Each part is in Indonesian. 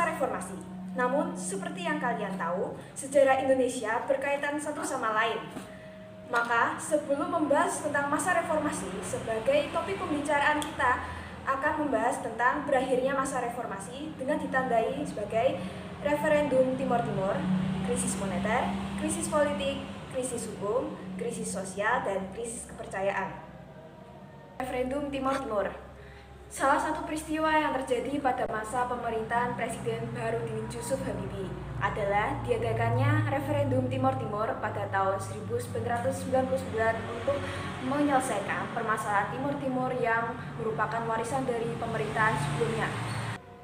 masa reformasi. Namun, seperti yang kalian tahu, sejarah Indonesia berkaitan satu sama lain. Maka, sebelum membahas tentang masa reformasi, sebagai topik pembicaraan kita akan membahas tentang berakhirnya masa reformasi dengan ditandai sebagai referendum Timor Timur, krisis moneter, krisis politik, krisis hukum, krisis sosial, dan krisis kepercayaan. Referendum Timor Timur salah satu peristiwa yang terjadi pada masa pemerintahan Presiden Baharudin Yusuf Habibie adalah diadakannya referendum Timor Timur pada tahun 1999 untuk menyelesaikan permasalahan Timor Timur yang merupakan warisan dari pemerintahan sebelumnya.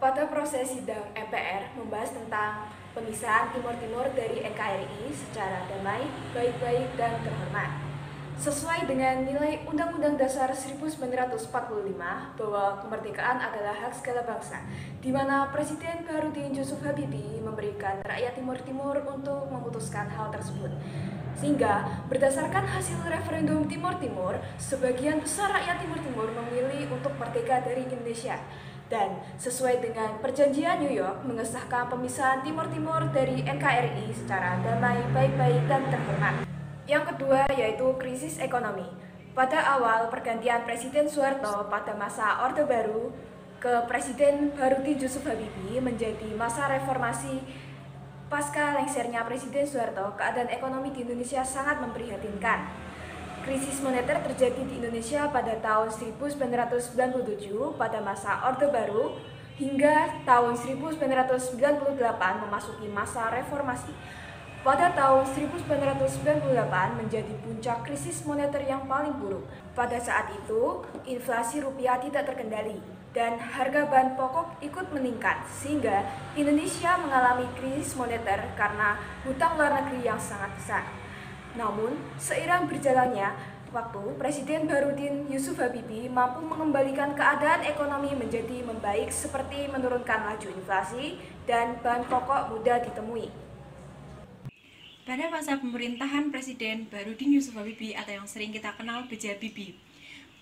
Pada proses sidang MPR membahas tentang pemisahan Timor Timur dari NKRI secara damai, baik-baik, dan terhormat. Sesuai dengan nilai Undang-Undang Dasar 1945 bahwa kemerdekaan adalah hak segala bangsa, di mana Presiden Baharudin Yusuf Habibie memberikan rakyat Timor Timur untuk memutuskan hal tersebut. Sehingga berdasarkan hasil referendum Timor Timur, sebagian besar rakyat Timor Timur memilih untuk merdeka dari Indonesia. Dan sesuai dengan perjanjian New York mengesahkan pemisahan Timor Timur dari NKRI secara damai, baik-baik, dan terhormat. Yang kedua yaitu krisis ekonomi. Pada awal pergantian Presiden Soeharto pada masa Orde Baru ke Presiden Baharudin Yusuf Habibie menjadi masa reformasi. Pasca lengsernya Presiden Soeharto, keadaan ekonomi di Indonesia sangat memprihatinkan. Krisis moneter terjadi di Indonesia pada tahun 1997 pada masa Orde Baru hingga tahun 1998 memasuki masa reformasi. Pada tahun 1998 menjadi puncak krisis moneter yang paling buruk. Pada saat itu, inflasi rupiah tidak terkendali dan harga bahan pokok ikut meningkat sehingga Indonesia mengalami krisis moneter karena hutang luar negeri yang sangat besar. Namun, seiring berjalannya waktu, Presiden Baharudin Yusuf Habibie mampu mengembalikan keadaan ekonomi menjadi membaik seperti menurunkan laju inflasi dan bahan pokok mudah ditemui. Pada masa pemerintahan Presiden Baharudin Yusuf Habibie atau yang sering kita kenal B.J. Habibie.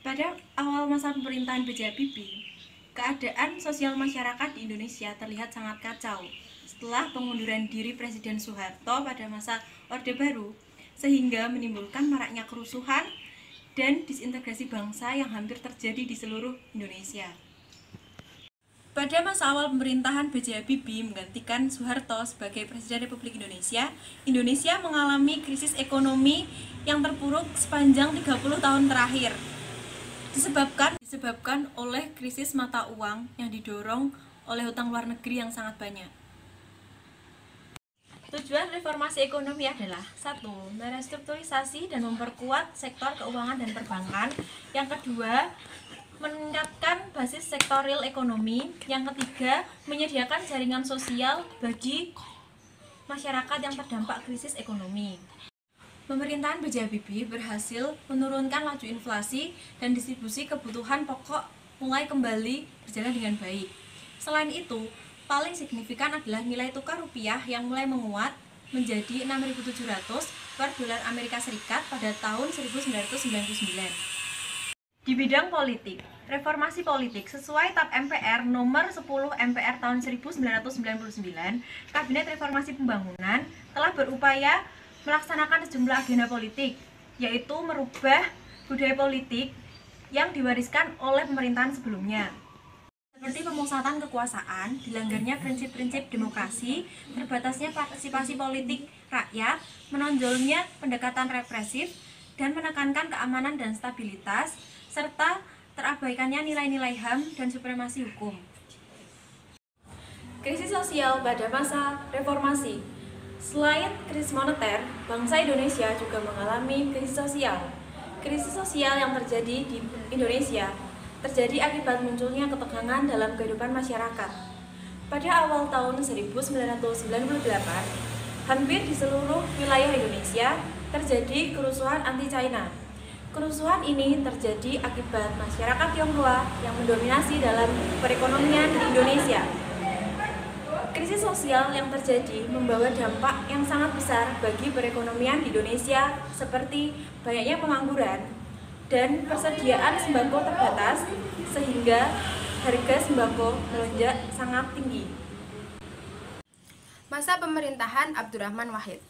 Pada awal masa pemerintahan B.J. Habibie, keadaan sosial masyarakat di Indonesia terlihat sangat kacau setelah pengunduran diri Presiden Soeharto pada masa Orde Baru, sehingga menimbulkan maraknya kerusuhan dan disintegrasi bangsa yang hampir terjadi di seluruh Indonesia. Pada masa awal pemerintahan B.J. Habibie menggantikan Soeharto sebagai Presiden Republik Indonesia, Indonesia mengalami krisis ekonomi yang terpuruk sepanjang 30 tahun terakhir. Disebabkan oleh krisis mata uang yang didorong oleh hutang luar negeri yang sangat banyak. Tujuan reformasi ekonomi adalah 1. Merestrukturisasi dan memperkuat sektor keuangan dan perbankan. Yang kedua, meningkatkan basis sektor real ekonomi. Yang ketiga, menyediakan jaringan sosial bagi masyarakat yang terdampak krisis ekonomi. Pemerintahan B.J. Habibie berhasil menurunkan laju inflasi dan distribusi kebutuhan pokok mulai kembali berjalan dengan baik. Selain itu, paling signifikan adalah nilai tukar rupiah yang mulai menguat menjadi 6.700 per dolar Amerika Serikat pada tahun 1999. Di bidang politik, reformasi politik sesuai TAP MPR nomor 10 MPR tahun 1999, Kabinet Reformasi Pembangunan telah berupaya melaksanakan sejumlah agenda politik, yaitu merubah budaya politik yang diwariskan oleh pemerintahan sebelumnya, seperti pemusatan kekuasaan, dilanggarnya prinsip-prinsip demokrasi, terbatasnya partisipasi politik rakyat, menonjolnya pendekatan represif, dan menekankan keamanan dan stabilitas, serta terabaikannya nilai-nilai HAM dan supremasi hukum. Krisis sosial pada masa reformasi. Selain krisis moneter, bangsa Indonesia juga mengalami krisis sosial. Krisis sosial yang terjadi di Indonesia terjadi akibat munculnya ketegangan dalam kehidupan masyarakat. Pada awal tahun 1998, hampir di seluruh wilayah Indonesia terjadi kerusuhan anti-China. Kerusuhan ini terjadi akibat masyarakat Tionghoa yang mendominasi dalam perekonomian di Indonesia. Krisis sosial yang terjadi membawa dampak yang sangat besar bagi perekonomian di Indonesia, seperti banyaknya pengangguran dan persediaan sembako terbatas, sehingga harga sembako melonjak sangat tinggi. Masa pemerintahan Abdurrahman Wahid.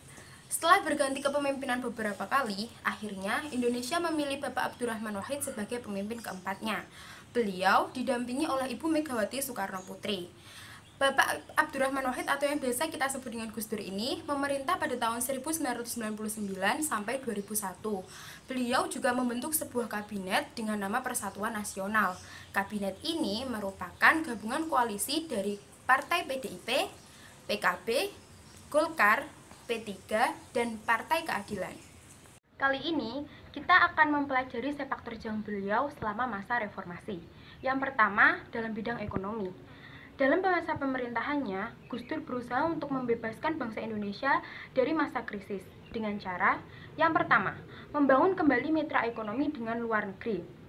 Setelah berganti kepemimpinan beberapa kali, akhirnya Indonesia memilih Bapak Abdurrahman Wahid sebagai pemimpin keempatnya. Beliau didampingi oleh Ibu Megawati Soekarno Putri. Bapak Abdurrahman Wahid atau yang biasa kita sebut dengan Gus Dur ini memerintah pada tahun 1999 sampai 2001. Beliau juga membentuk sebuah kabinet dengan nama Persatuan Nasional. Kabinet ini merupakan gabungan koalisi dari Partai PDIP, PKB, Golkar, P3, dan Partai Keadilan. Kali ini kita akan mempelajari sepak terjang beliau selama masa reformasi. Yang pertama, dalam bidang ekonomi. Dalam masa pemerintahannya, Gus Dur berusaha untuk membebaskan bangsa Indonesia dari masa krisis dengan cara yang pertama, membangun kembali mitra ekonomi dengan luar negeri.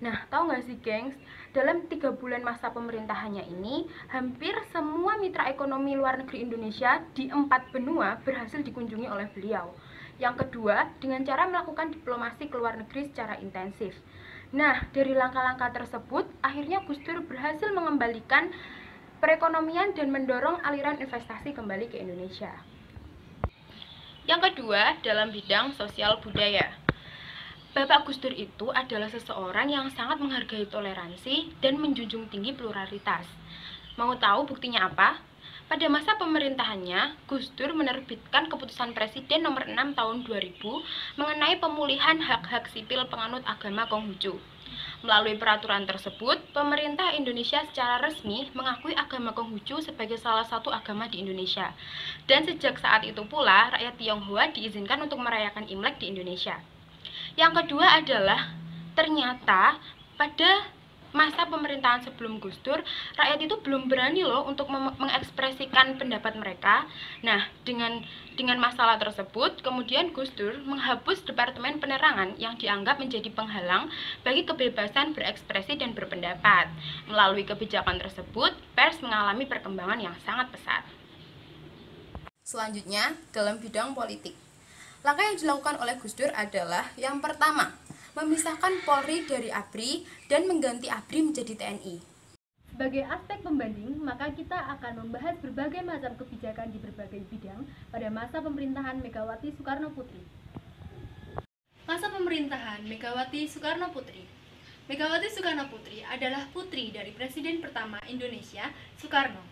Nah, tahu nggak sih, gengs? Dalam 3 bulan masa pemerintahannya ini, hampir semua mitra ekonomi luar negeri Indonesia di 4 benua berhasil dikunjungi oleh beliau. Yang kedua, dengan cara melakukan diplomasi ke luar negeri secara intensif. Nah, dari langkah-langkah tersebut, akhirnya Gus Dur berhasil mengembalikan perekonomian dan mendorong aliran investasi kembali ke Indonesia. Yang kedua, dalam bidang sosial budaya. Bapak Gus Dur itu adalah seseorang yang sangat menghargai toleransi dan menjunjung tinggi pluralitas. Mau tahu buktinya apa? Pada masa pemerintahannya, Gus Dur menerbitkan keputusan Presiden nomor 6 tahun 2000 mengenai pemulihan hak-hak sipil penganut agama Konghucu. Melalui peraturan tersebut, pemerintah Indonesia secara resmi mengakui agama Konghucu sebagai salah satu agama di Indonesia. Dan sejak saat itu pula, rakyat Tionghoa diizinkan untuk merayakan Imlek di Indonesia. Yang kedua adalah ternyata pada masa pemerintahan sebelum Gus Dur, rakyat itu belum berani loh untuk mengekspresikan pendapat mereka. Nah, dengan masalah tersebut, kemudian Gus Dur menghapus Departemen Penerangan yang dianggap menjadi penghalang bagi kebebasan berekspresi dan berpendapat. Melalui kebijakan tersebut, pers mengalami perkembangan yang sangat pesat. Selanjutnya, dalam bidang politik. Langkah yang dilakukan oleh Gus Dur adalah yang pertama, memisahkan Polri dari ABRI dan mengganti ABRI menjadi TNI. Sebagai aspek pembanding, maka kita akan membahas berbagai macam kebijakan di berbagai bidang pada masa pemerintahan Megawati Soekarno Putri. Masa pemerintahan Megawati Soekarno Putri. Megawati Soekarno Putri adalah putri dari Presiden pertama Indonesia, Soekarno.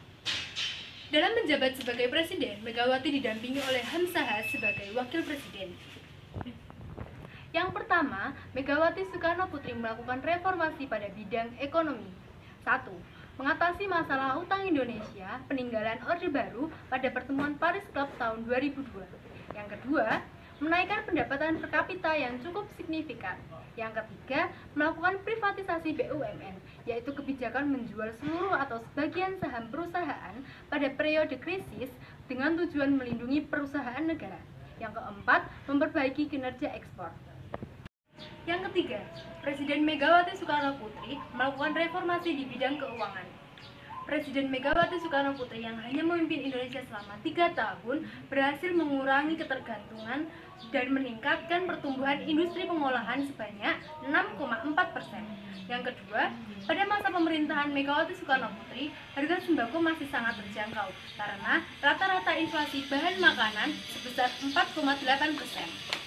Dalam menjabat sebagai presiden, Megawati didampingi oleh Hamzahas sebagai wakil presiden. Yang pertama, Megawati Soekarno Putri melakukan reformasi pada bidang ekonomi. 1. Mengatasi masalah utang Indonesia, peninggalan Orde Baru pada pertemuan Paris Club tahun 2002. Yang kedua, menaikkan pendapatan per kapita yang cukup signifikan. Yang ketiga, melakukan privatisasi BUMN, yaitu kebijakan menjual seluruh atau sebagian saham perusahaan pada periode krisis dengan tujuan melindungi perusahaan negara. Yang keempat, memperbaiki kinerja ekspor. Yang ketiga, Presiden Megawati Soekarno Putri melakukan reformasi di bidang keuangan. Presiden Megawati Soekarno Putri yang hanya memimpin Indonesia selama 3 tahun berhasil mengurangi ketergantungan dan meningkatkan pertumbuhan industri pengolahan sebanyak 6,4%. Yang kedua, pada masa pemerintahan Megawati Soekarno Putri, harga sembako masih sangat terjangkau karena rata-rata inflasi bahan makanan sebesar 4,8%.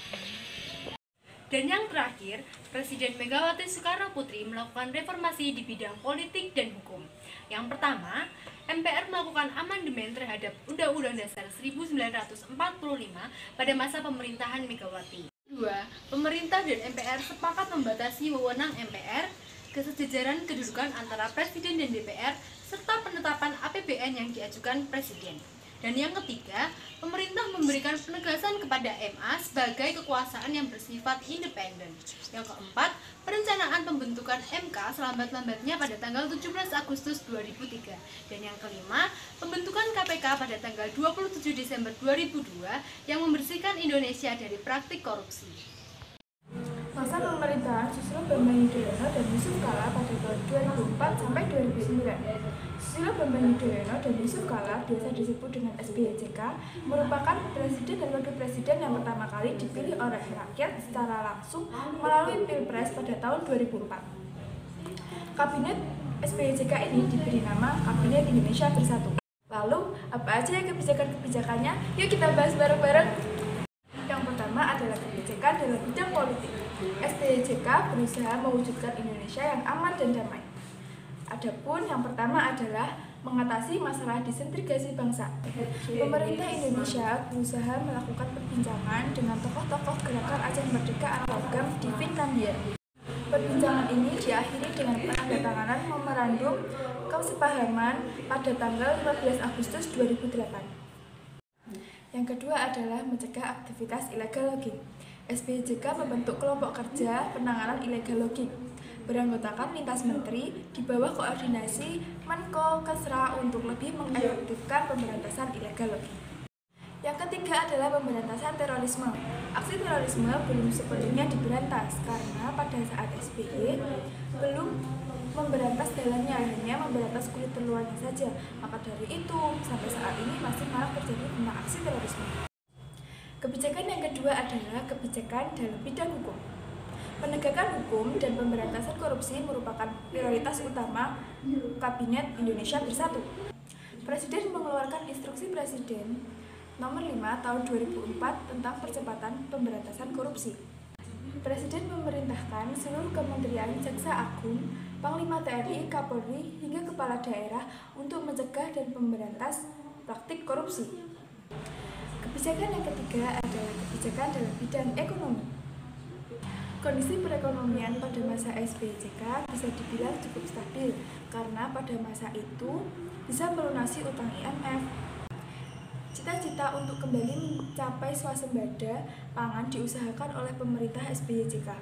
Dan yang terakhir, Presiden Megawati Soekarno Putri melakukan reformasi di bidang politik dan hukum. Yang pertama, MPR melakukan amandemen terhadap Undang-Undang Dasar 1945 pada masa pemerintahan Megawati. Kedua, pemerintah dan MPR sepakat membatasi wewenang MPR, kesejajaran kedudukan antara Presiden dan DPR, serta penetapan APBN yang diajukan Presiden. Dan yang ketiga, pemerintah memberikan penegasan kepada MA sebagai kekuasaan yang bersifat independen. Yang keempat, perencanaan pembentukan MK selambat-lambatnya pada tanggal 17 Agustus 2003. Dan yang kelima, pembentukan KPK pada tanggal 27 Desember 2002 yang membersihkan Indonesia dari praktik korupsi. Masa pemerintahan Susilo Bambang Yudhoyono dan Yusuf Kala pada tahun 2004 sampai 2009. Susilo Bambang Yudhoyono dan Yusuf Kala, biasa disebut dengan SBYJK, merupakan presiden dan wakil presiden yang pertama kali dipilih oleh rakyat secara langsung melalui Pilpres pada tahun 2004. Kabinet SBYJK ini diberi nama Kabinet Indonesia Bersatu. Lalu, apa aja ya kebijakan-kebijakannya? Yuk kita bahas bareng-bareng. Yang pertama adalah kebijakan dalam bidang politik. SBYJK berusaha mewujudkan Indonesia yang aman dan damai. Adapun yang pertama adalah mengatasi masalah disintegrasi bangsa. Pemerintah Indonesia berusaha melakukan perbincangan dengan tokoh-tokoh gerakan Aceh Merdeka atau GAM di Finlandia. Perbincangan ini diakhiri dengan penandatanganan memorandum kesepahaman pada tanggal 15 Agustus 2008. Yang kedua adalah mencegah aktivitas illegal logging. SBYJK membentuk kelompok kerja penanganan illegal logging, beranggotakan lintas menteri di bawah koordinasi Menko Kesra untuk lebih mengefektifkan pemberantasan illegal logging. Yang ketiga adalah pemberantasan terorisme. Aksi terorisme belum sepenuhnya diberantas karena pada saat SBY belum memberantas dalamnya, hanya memberantas kulit terluarnya saja. Maka dari itu, sampai saat ini masih marak terjadi tentang aksi terorisme. Kebijakan yang kedua adalah kebijakan dalam bidang hukum. Penegakan hukum dan pemberantasan korupsi merupakan prioritas utama Kabinet Indonesia Bersatu. Presiden mengeluarkan Instruksi Presiden Nomor 5 Tahun 2004 tentang percepatan pemberantasan korupsi. Presiden memerintahkan seluruh kementerian, Jaksa Agung, Panglima TNI, Kapolri, hingga kepala daerah untuk mencegah dan memberantas praktik korupsi. Kebijakan yang ketiga adalah kebijakan dalam bidang ekonomi. Kondisi perekonomian pada masa SBYJK bisa dibilang cukup stabil karena pada masa itu bisa melunasi utang IMF. Cita-cita untuk kembali mencapai swasembada pangan diusahakan oleh pemerintah SBYJK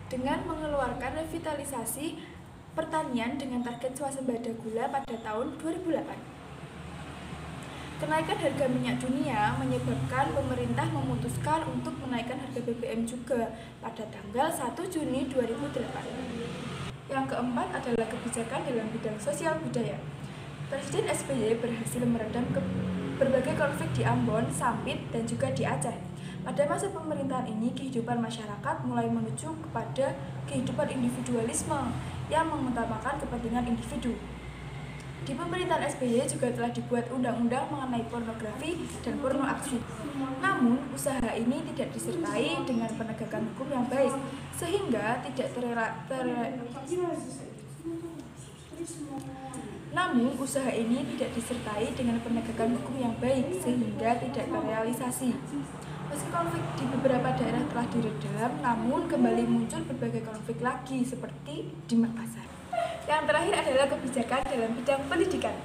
dengan mengeluarkan revitalisasi pertanian dengan target swasembada gula pada tahun 2008. Kenaikan harga minyak dunia menyebabkan pemerintah memutuskan untuk menaikkan harga BBM juga pada tanggal 1 Juni 2008. Yang keempat adalah kebijakan dalam bidang sosial budaya. Presiden SBY berhasil meredam berbagai konflik di Ambon, Sampit, dan juga di Aceh. Pada masa pemerintahan ini, kehidupan masyarakat mulai menuju kepada kehidupan individualisme yang mengutamakan kepentingan individu. Di pemerintahan SBY juga telah dibuat undang-undang mengenai pornografi dan porno aksi. Namun, usaha ini tidak disertai dengan penegakan hukum yang baik, sehingga tidak terrealisasi. Meski konflik di beberapa daerah telah diredam, namun kembali muncul berbagai konflik lagi seperti di Makassar. Yang terakhir adalah kebijakan dalam bidang pendidikan.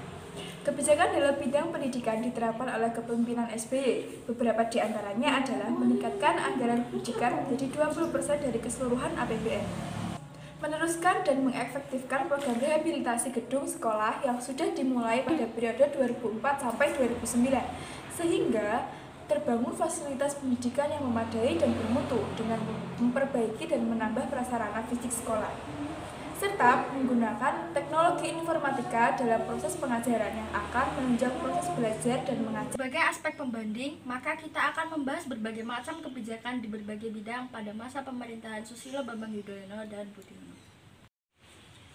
Kebijakan dalam bidang pendidikan diterapkan oleh kepemimpinan SBY. Beberapa di antaranya adalah meningkatkan anggaran pendidikan menjadi 20% dari keseluruhan APBN. Meneruskan dan mengefektifkan program rehabilitasi gedung sekolah yang sudah dimulai pada periode 2004 sampai 2009, sehingga terbangun fasilitas pendidikan yang memadai dan bermutu dengan memperbaiki dan menambah prasarana fisik sekolah, serta menggunakan teknologi informatika dalam proses pengajaran yang akan menunjang proses belajar dan mengajar. Sebagai aspek pembanding, maka kita akan membahas berbagai macam kebijakan di berbagai bidang pada masa pemerintahan Susilo Bambang Yudhoyono dan Budiono.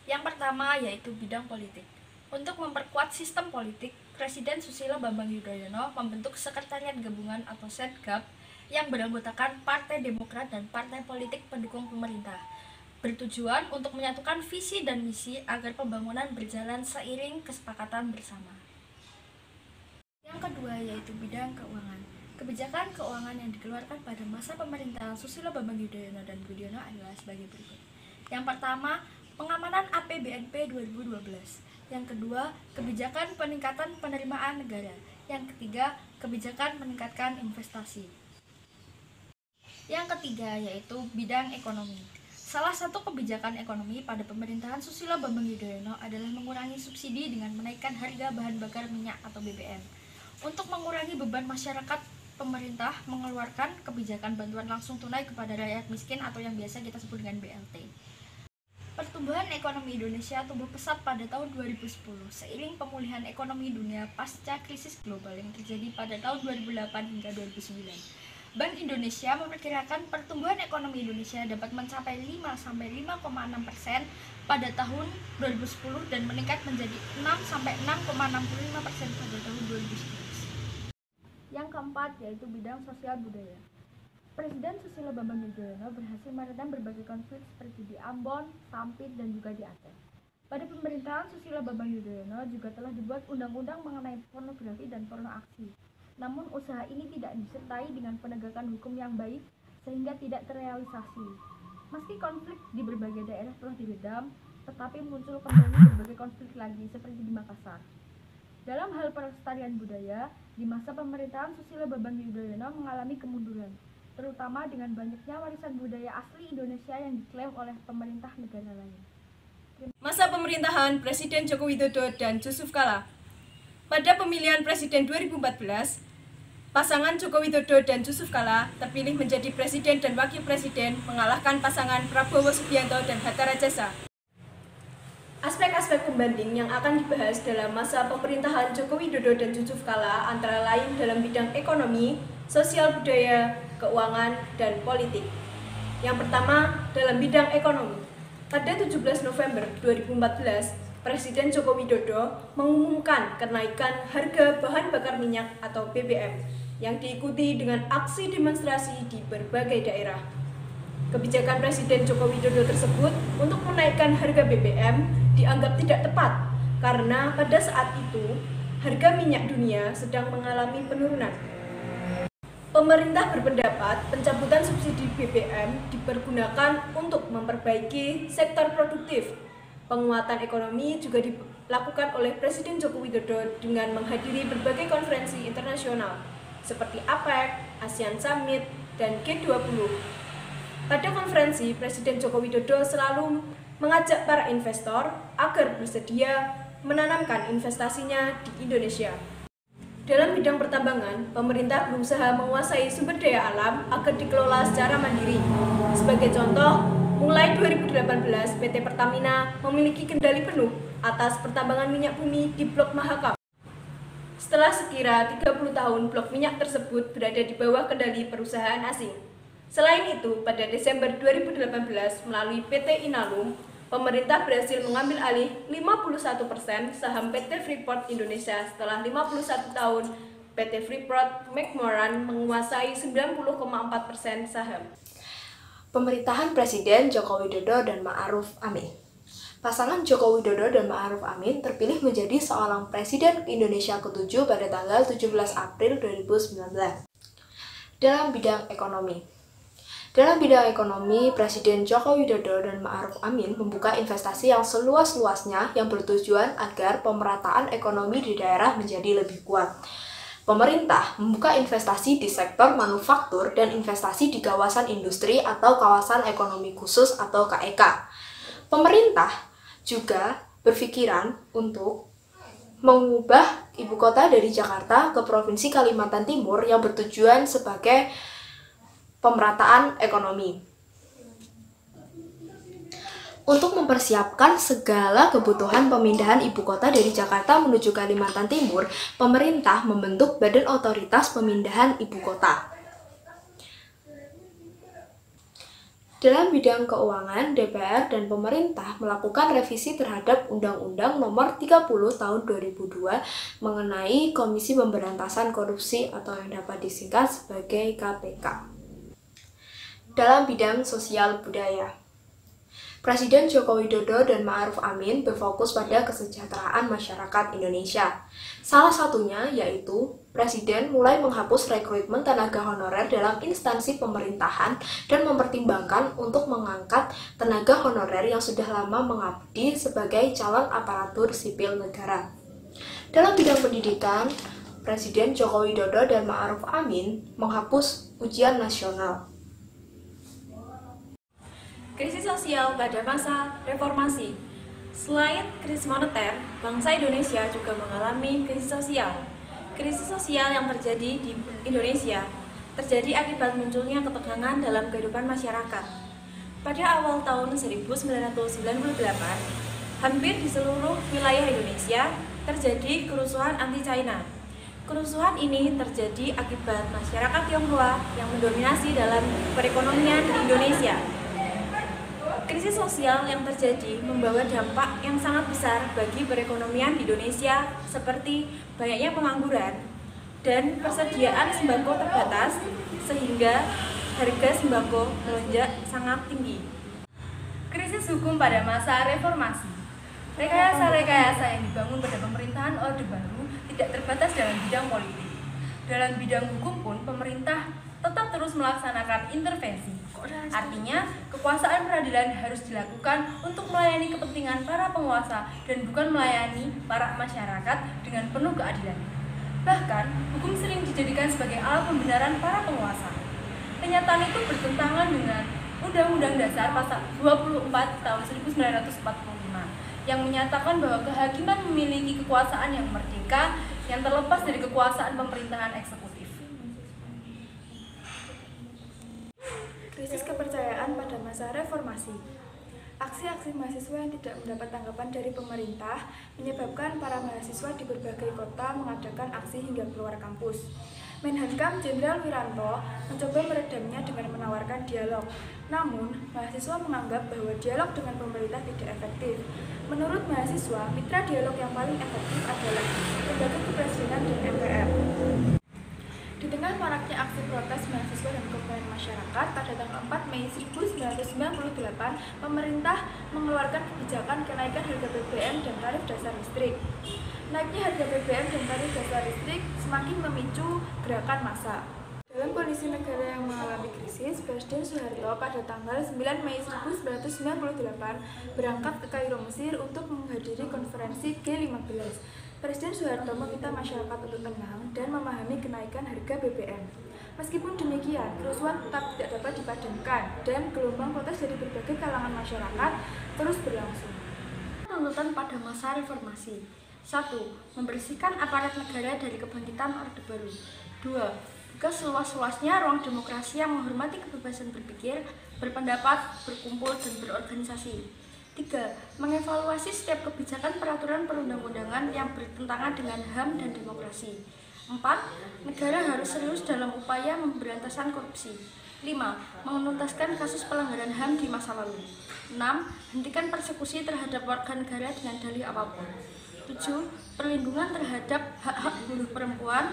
Yang pertama yaitu bidang politik. Untuk memperkuat sistem politik, Presiden Susilo Bambang Yudhoyono membentuk Sekretariat Gabungan atau Setgab yang beranggotakan Partai Demokrat dan partai politik pendukung pemerintah, bertujuan untuk menyatukan visi dan misi agar pembangunan berjalan seiring kesepakatan bersama. Yang kedua yaitu bidang keuangan. Kebijakan keuangan yang dikeluarkan pada masa pemerintahan Susilo Bambang Yudhoyono dan Budiono adalah sebagai berikut. Yang pertama, pengamanan APBNP 2012. Yang kedua, kebijakan peningkatan penerimaan negara. Yang ketiga, kebijakan meningkatkan investasi. Yang ketiga yaitu bidang ekonomi. Salah satu kebijakan ekonomi pada pemerintahan Susilo Bambang Yudhoyono adalah mengurangi subsidi dengan menaikkan harga bahan bakar minyak atau BBM. Untuk mengurangi beban masyarakat, pemerintah mengeluarkan kebijakan bantuan langsung tunai kepada rakyat miskin atau yang biasa kita sebut dengan BLT. Pertumbuhan ekonomi Indonesia tumbuh pesat pada tahun 2010 seiring pemulihan ekonomi dunia pasca krisis global yang terjadi pada tahun 2008 hingga 2009. Bank Indonesia memperkirakan pertumbuhan ekonomi Indonesia dapat mencapai 5-5,6% pada tahun 2010 dan meningkat menjadi 6-6,65% pada tahun Yang keempat yaitu bidang sosial budaya. Presiden Susilo Bambang Yudhoyono berhasil meredam berbagai konflik seperti di Ambon, Sampit, dan juga di Aceh. Pada pemerintahan Susilo Bambang Yudhoyono juga telah dibuat undang-undang mengenai pornografi dan porno aksi. Namun usaha ini tidak disertai dengan penegakan hukum yang baik sehingga tidak terrealisasi. Meski konflik di berbagai daerah telah diredam, tetapi muncul kembali berbagai konflik lagi seperti di Makassar. Dalam hal pelestarian budaya, di masa pemerintahan Susilo Bambang Yudhoyono mengalami kemunduran, terutama dengan banyaknya warisan budaya asli Indonesia yang diklaim oleh pemerintah negara lain. Masa pemerintahan Presiden Joko Widodo dan Yusuf Kala. Pada pemilihan Presiden 2014, pasangan Joko Widodo dan Yusuf Kala terpilih menjadi Presiden dan Wakil Presiden mengalahkan pasangan Prabowo Subianto dan Hatta Rajasa. Aspek-aspek pembanding yang akan dibahas dalam masa pemerintahan Joko Widodo dan Yusuf Kala antara lain dalam bidang ekonomi, sosial budaya, keuangan, dan politik. Yang pertama, dalam bidang ekonomi. Pada 17 November 2014, Presiden Joko Widodo mengumumkan kenaikan harga bahan bakar minyak atau BBM yang diikuti dengan aksi demonstrasi di berbagai daerah. Kebijakan Presiden Joko Widodo tersebut untuk menaikkan harga BBM dianggap tidak tepat karena pada saat itu harga minyak dunia sedang mengalami penurunan. Pemerintah berpendapat pencabutan subsidi BBM dipergunakan untuk memperbaiki sektor produktif. Penguatan ekonomi juga dilakukan oleh Presiden Joko Widodo dengan menghadiri berbagai konferensi internasional seperti APEC, ASEAN Summit, dan G20. Pada konferensi, Presiden Joko Widodo selalu mengajak para investor agar bersedia menanamkan investasinya di Indonesia. Dalam bidang pertambangan, pemerintah berusaha menguasai sumber daya alam agar dikelola secara mandiri. Sebagai contoh, mulai 2018, PT Pertamina memiliki kendali penuh atas pertambangan minyak bumi di Blok Mahakam. Setelah sekira 30 tahun, blok minyak tersebut berada di bawah kendali perusahaan asing. Selain itu, pada Desember 2018, melalui PT Inalum, pemerintah berhasil mengambil alih 51% saham PT Freeport Indonesia setelah 51 tahun PT Freeport McMoran menguasai 90,4% saham. Pemerintahan Presiden Joko Widodo dan Ma'ruf Amin. Pasangan Joko Widodo dan Ma'ruf Amin terpilih menjadi seorang Presiden Indonesia ke-7 pada tanggal 17 April 2019. Dalam bidang ekonomi. Dalam bidang ekonomi, Presiden Joko Widodo dan Ma'ruf Amin membuka investasi yang seluas-luasnya yang bertujuan agar pemerataan ekonomi di daerah menjadi lebih kuat. Pemerintah membuka investasi di sektor manufaktur dan investasi di kawasan industri atau kawasan ekonomi khusus atau KEK. Pemerintah juga berpikiran untuk mengubah ibu kota dari Jakarta ke Provinsi Kalimantan Timur yang bertujuan sebagai pemerataan ekonomi. Untuk mempersiapkan segala kebutuhan pemindahan ibu kota dari Jakarta menuju Kalimantan Timur, pemerintah membentuk Badan Otoritas Pemindahan Ibu Kota. Dalam bidang keuangan, DPR dan pemerintah melakukan revisi terhadap Undang-Undang Nomor 30 Tahun 2002 mengenai Komisi Pemberantasan Korupsi atau yang dapat disingkat sebagai KPK. Dalam bidang sosial budaya, Presiden Joko Widodo dan Ma'ruf Amin berfokus pada kesejahteraan masyarakat Indonesia. Salah satunya yaitu Presiden mulai menghapus rekrutmen tenaga honorer dalam instansi pemerintahan dan mempertimbangkan untuk mengangkat tenaga honorer yang sudah lama mengabdi sebagai calon aparatur sipil negara. Dalam bidang pendidikan, Presiden Joko Widodo dan Ma'ruf Amin menghapus ujian nasional. Krisis sosial pada masa reformasi. Selain krisis moneter, bangsa Indonesia juga mengalami krisis sosial. Krisis sosial yang terjadi di Indonesia terjadi akibat munculnya ketegangan dalam kehidupan masyarakat. Pada awal tahun 1998, hampir di seluruh wilayah Indonesia terjadi kerusuhan anti-China. Kerusuhan ini terjadi akibat masyarakat Tionghoa yang mendominasi dalam perekonomian di Indonesia. Krisis sosial yang terjadi membawa dampak yang sangat besar bagi perekonomian di Indonesia seperti banyaknya pengangguran, dan persediaan sembako terbatas sehingga harga sembako melonjak sangat tinggi. Krisis hukum pada masa reformasi. Rekayasa-rekayasa yang dibangun pada pemerintahan Orde Baru tidak terbatas dalam bidang politik. Dalam bidang hukum pun pemerintah tetap terus melaksanakan intervensi. Artinya, kekuasaan peradilan harus dilakukan untuk melayani kepentingan para penguasa dan bukan melayani para masyarakat dengan penuh keadilan. Bahkan, hukum sering dijadikan sebagai alat pembenaran para penguasa. Kenyataan itu bertentangan dengan Undang-Undang Dasar Pasal 24 tahun 1945 yang menyatakan bahwa kehakiman memiliki kekuasaan yang merdeka yang terlepas dari kekuasaan pemerintahan eksekutif. Krisis kepercayaan pada masa reformasi. Aksi-aksi mahasiswa yang tidak mendapat tanggapan dari pemerintah menyebabkan para mahasiswa di berbagai kota mengadakan aksi hingga keluar kampus. Menhankam Jenderal Wiranto mencoba meredamnya dengan menawarkan dialog. Namun, mahasiswa menganggap bahwa dialog dengan pemerintah tidak efektif. Menurut mahasiswa, mitra dialog yang paling efektif adalah lembaga kepresidenan dan MPR. Di tengah maraknya aksi protes mahasiswa dan komponen masyarakat, pada tanggal 4 Mei 1998, pemerintah mengeluarkan kebijakan kenaikan harga BBM dan tarif dasar listrik. Naiknya harga BBM dan tarif dasar listrik semakin memicu gerakan massa. Dalam kondisi negara yang mengalami krisis, Presiden Soeharto pada tanggal 9 Mei 1998 berangkat ke Kairo, Mesir untuk menghadiri konferensi G15. Presiden Soeharto meminta masyarakat untuk tenang dan memahami kenaikan harga BBM. Meskipun demikian, kerusuhan tetap tidak dapat dipadamkan dan gelombang protes dari berbagai kalangan masyarakat terus berlangsung. Tuntutan pada masa reformasi. 1. Membersihkan aparat negara dari kebangkitan Orde Baru. 2. Buka seluas-luasnya ruang demokrasi yang menghormati kebebasan berpikir, berpendapat, berkumpul, dan berorganisasi. 3. Mengevaluasi setiap kebijakan peraturan perundang-undangan yang bertentangan dengan HAM dan demokrasi. 4. Negara harus serius dalam upaya pemberantasan korupsi. 5. Menuntaskan kasus pelanggaran HAM di masa lalu. 6. Hentikan persekusi terhadap warga negara dengan dalih apapun. 7. Perlindungan terhadap hak-hak buruh perempuan,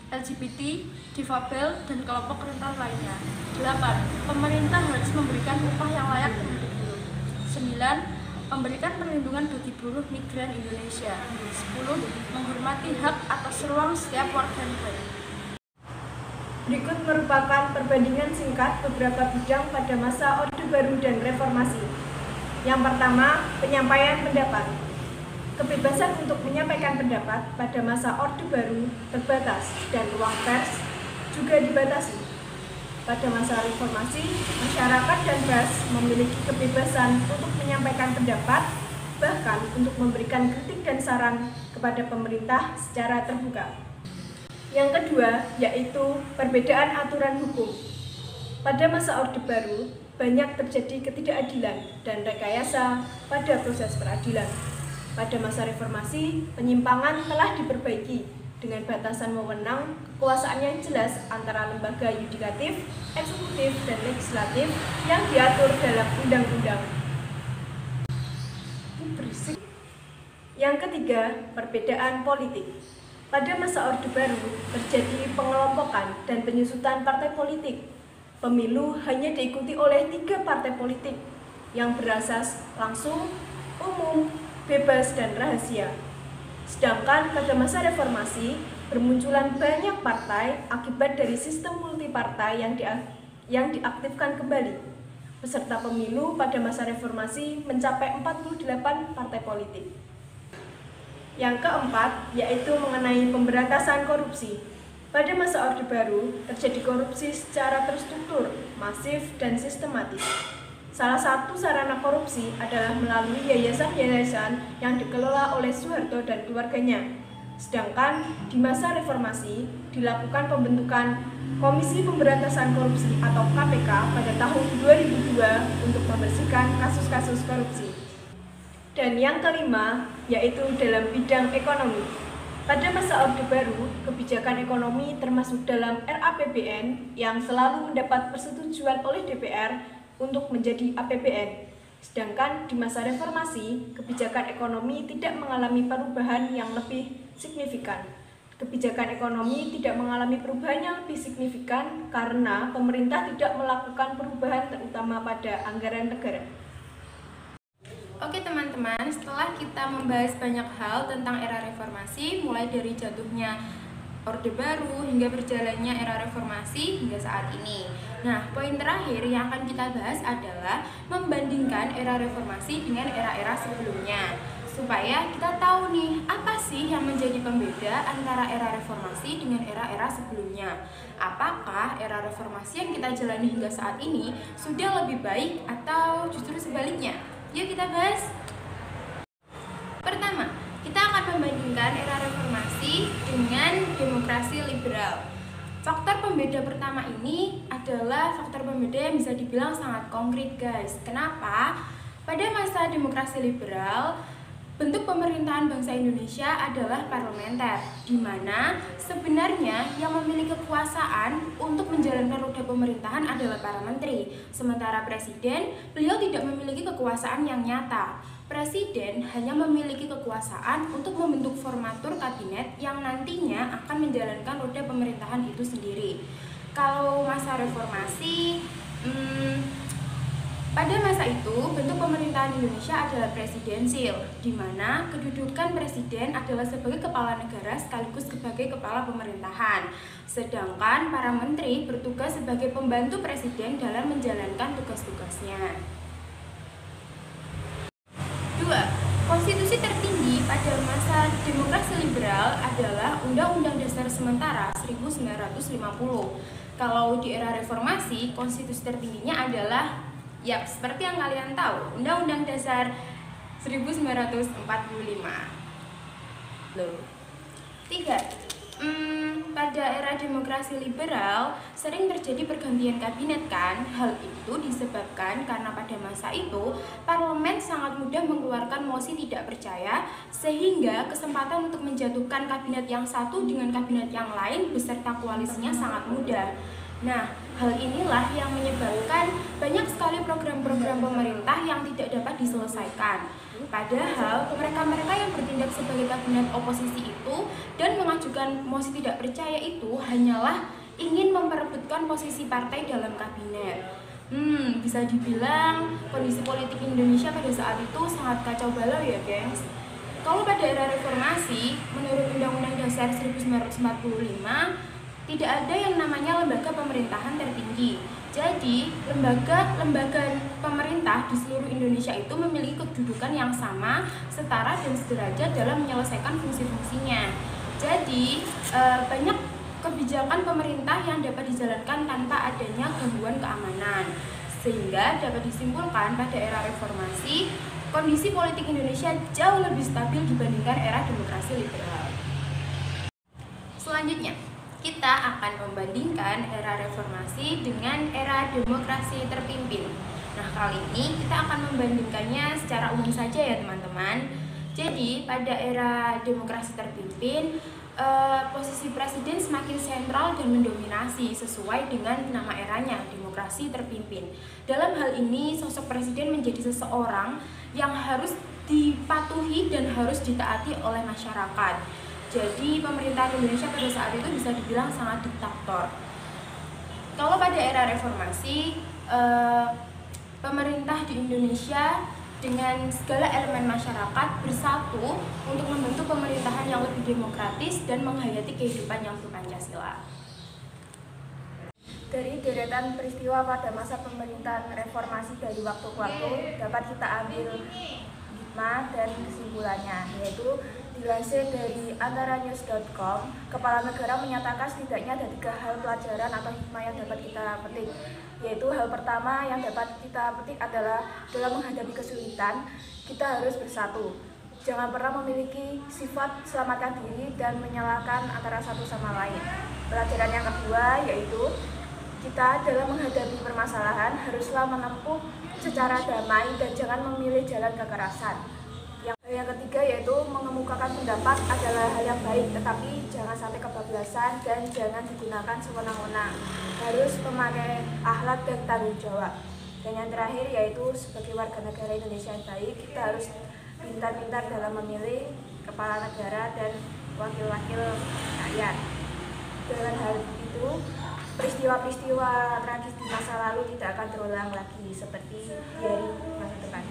LGBT, difabel, dan kelompok rentan lainnya. 8. Pemerintah harus memberikan upah yang layak terhadap buruh. 9. Memberikan perlindungan bagi buruh migran Indonesia. 10. Menghormati hak atas ruang setiap warga negara. Berikut merupakan perbandingan singkat beberapa bidang pada masa Orde Baru dan Reformasi. Yang pertama, penyampaian pendapat. Kebebasan untuk menyampaikan pendapat pada masa Orde Baru terbatas dan ruang pers juga dibatasi. Pada masa reformasi, masyarakat dan pers memiliki kebebasan untuk menyampaikan pendapat, bahkan untuk memberikan kritik dan saran kepada pemerintah secara terbuka. Yang kedua, yaitu perbedaan aturan hukum. Pada masa Orde Baru, banyak terjadi ketidakadilan dan rekayasa pada proses peradilan. Pada masa reformasi, penyimpangan telah diperbaiki dengan batasan wewenang, kekuasaan yang jelas antara lembaga yudikatif, eksekutif, dan legislatif yang diatur dalam undang-undang. Yang ketiga, perbedaan politik. Pada masa Orde Baru, terjadi pengelompokan dan penyusutan partai politik. Pemilu hanya diikuti oleh 3 partai politik yang berasas langsung, umum, bebas, dan rahasia. Sedangkan pada masa reformasi, bermunculan banyak partai akibat dari sistem multipartai yang diaktifkan kembali. Peserta pemilu pada masa reformasi mencapai 48 partai politik. Yang keempat, yaitu mengenai pemberantasan korupsi. Pada masa Orde Baru, terjadi korupsi secara terstruktur, masif, dan sistematis. Salah satu sarana korupsi adalah melalui yayasan-yayasan yang dikelola oleh Soeharto dan keluarganya. Sedangkan di masa reformasi dilakukan pembentukan Komisi Pemberantasan Korupsi atau KPK pada tahun 2002 untuk membersihkan kasus-kasus korupsi. Dan yang kelima, yaitu dalam bidang ekonomi. Pada masa Orde Baru, kebijakan ekonomi termasuk dalam RAPBN yang selalu mendapat persetujuan oleh DPR untuk menjadi APBN. Sedangkan di masa reformasi, kebijakan ekonomi tidak mengalami perubahan yang lebih signifikan. Kebijakan ekonomi tidak mengalami perubahan yang lebih signifikan karena pemerintah tidak melakukan perubahan terutama pada anggaran negara. Oke teman-teman, setelah kita membahas banyak hal tentang era reformasi, mulai dari jatuhnya Orde Baru hingga berjalannya era reformasi hingga saat ini. Nah, poin terakhir yang akan kita bahas adalah membandingkan era reformasi dengan era-era sebelumnya. Supaya kita tahu nih, apa sih yang menjadi pembeda antara era reformasi dengan era-era sebelumnya. Apakah era reformasi yang kita jalani hingga saat ini sudah lebih baik atau justru sebaliknya? Yuk kita bahas. Pertama, kita akan membandingkan era reformasi dengan demokrasi liberal. Faktor pembeda pertama ini adalah faktor pembeda yang bisa dibilang sangat konkret, guys. Kenapa? Pada masa demokrasi liberal, bentuk pemerintahan bangsa Indonesia adalah parlementer, di mana sebenarnya yang memiliki kekuasaan untuk menjalankan roda pemerintahan adalah para menteri. Sementara presiden, beliau tidak memiliki kekuasaan yang nyata. Presiden hanya memiliki kekuasaan untuk membentuk formatur kabinet yang nantinya akan menjalankan roda pemerintahan itu sendiri. Kalau masa reformasi, pada masa itu, bentuk pemerintahan Indonesia adalah presidensil, di mana kedudukan presiden adalah sebagai kepala negara sekaligus sebagai kepala pemerintahan. Sedangkan para menteri bertugas sebagai pembantu presiden dalam menjalankan tugas-tugasnya. 2. Konstitusi tertinggi pada masa demokrasi liberal adalah Undang-Undang Dasar Sementara 1950. Kalau di era reformasi, konstitusi tertingginya adalah seperti yang kalian tahu, Undang-Undang Dasar 1945. 3. Pada era demokrasi liberal sering terjadi pergantian kabinet kan. Hal itu disebabkan karena pada masa itu parlemen sangat mudah mengeluarkan mosi tidak percaya, sehingga kesempatan untuk menjatuhkan kabinet yang satu dengan kabinet yang lain beserta koalisinya sangat mudah. Nah, hal inilah yang menyebabkan banyak sekali program-program pemerintah yang tidak dapat diselesaikan. Padahal mereka-mereka yang bertindak sebagai kabinet oposisi itu dan mengajukan mosi tidak percaya itu hanyalah ingin memperebutkan posisi partai dalam kabinet. Bisa dibilang kondisi politik Indonesia pada saat itu sangat kacau balau ya, gengs. Kalau pada era reformasi, menurut Undang-Undang Dasar 1945, tidak ada yang namanya lembaga pemerintahan tertinggi. Jadi, lembaga pemerintah di seluruh Indonesia itu memiliki kedudukan yang sama, setara dan sederajat dalam menyelesaikan fungsi-fungsinya. Jadi, banyak kebijakan pemerintah yang dapat dijalankan tanpa adanya gangguan keamanan. Sehingga dapat disimpulkan pada era reformasi, kondisi politik Indonesia jauh lebih stabil dibandingkan era demokrasi liberal. Selanjutnya, kita akan membandingkan era reformasi dengan era demokrasi terpimpin. Nah, kali ini kita akan membandingkannya secara umum saja ya teman-teman. Jadi, pada era demokrasi terpimpin, posisi presiden semakin sentral dan mendominasi sesuai dengan nama eranya, demokrasi terpimpin. Dalam hal ini, sosok presiden menjadi seseorang yang harus dipatuhi dan harus ditaati oleh masyarakat. Jadi pemerintahan Indonesia pada saat itu bisa dibilang sangat diktator. Kalau pada era reformasi, pemerintah di Indonesia dengan segala elemen masyarakat bersatu untuk membentuk pemerintahan yang lebih demokratis dan menghayati kehidupan yang berpancasila. Dari deretan peristiwa pada masa pemerintahan reformasi dari waktu ke waktu dapat kita ambil hikmah dan kesimpulannya, yaitu dilansir dari antaranews.com, Kepala Negara menyatakan setidaknya ada 3 hal pelajaran atau hikmah yang dapat kita petik. Yaitu hal pertama yang dapat kita petik adalah dalam menghadapi kesulitan, kita harus bersatu. Jangan pernah memiliki sifat selamatkan diri dan menyalahkan antara satu sama lain. Pelajaran yang kedua yaitu kita dalam menghadapi permasalahan haruslah menempuh secara damai dan jangan memilih jalan kekerasan. Yang ketiga yaitu mengemukakan pendapat adalah hal yang baik, tetapi jangan sampai kebablasan dan jangan digunakan sewenang-wenang. Harus memakai akhlak dan tanggung jawab. Dan yang terakhir yaitu sebagai warga negara Indonesia yang baik, kita harus pintar-pintar dalam memilih kepala negara dan wakil-wakil rakyat. Dengan hal itu, peristiwa-peristiwa tragis di masa lalu tidak akan terulang lagi seperti di hari masa depan.